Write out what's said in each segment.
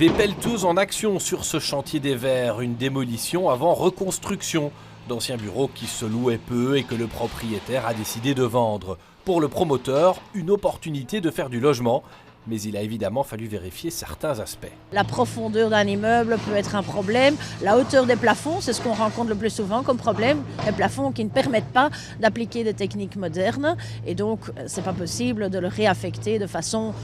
Des pelleteuses en action sur ce chantier des Verts, une démolition avant reconstruction d'anciens bureaux qui se louaient peu et que le propriétaire a décidé de vendre. Pour le promoteur, une opportunité de faire du logement, mais il a évidemment fallu vérifier certains aspects. La profondeur d'un immeuble peut être un problème, la hauteur des plafonds, c'est ce qu'on rencontre le plus souvent comme problème, les plafonds qui ne permettent pas d'appliquer des techniques modernes et donc c'est pas possible de le réaffecter de façon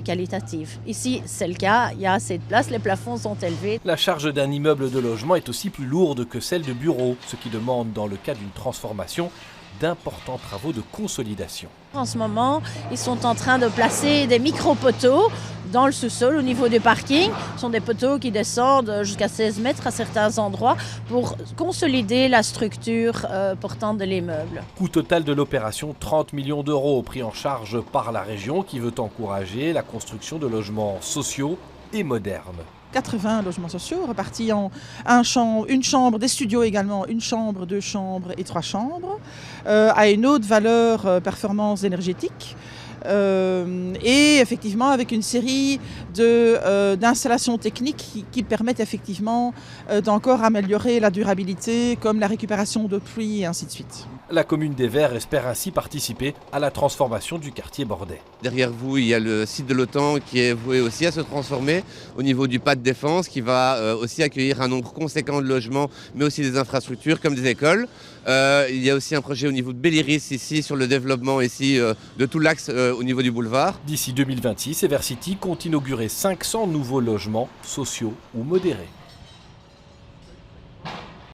qualitative. Ici c'est le cas, il y a assez de place, les plafonds sont élevés. La charge d'un immeuble de logement est aussi plus lourde que celle de bureaux, ce qui demande dans le cas d'une transformation d'importants travaux de consolidation. En ce moment, ils sont en train de placer des micro-poteaux dans le sous-sol au niveau du parking. Ce sont des poteaux qui descendent jusqu'à 16 mètres à certains endroits pour consolider la structure portante de l'immeuble. Coût total de l'opération, 30 millions d'euros pris en charge par la région qui veut encourager la construction de logements sociaux et modernes. 80 logements sociaux repartis en une chambre, des studios également, une chambre, 2 chambres et 3 chambres, à une haute valeur performance énergétique. Et effectivement avec une série d'installations techniques qui permettent effectivement d'encore améliorer la durabilité, comme la récupération d'eau de pluie et ainsi de suite. La commune des Verts espère ainsi participer à la transformation du quartier bordelais. Derrière vous, il y a le site de l'OTAN qui est voué aussi à se transformer au niveau du pas de défense qui va aussi accueillir un nombre conséquent de logements, mais aussi des infrastructures comme des écoles. Il y a aussi un projet au niveau de Belliris ici sur le développement ici de tout l'axe au niveau du boulevard. D'ici 2026, Evercity compte inaugurer 500 nouveaux logements sociaux ou modérés.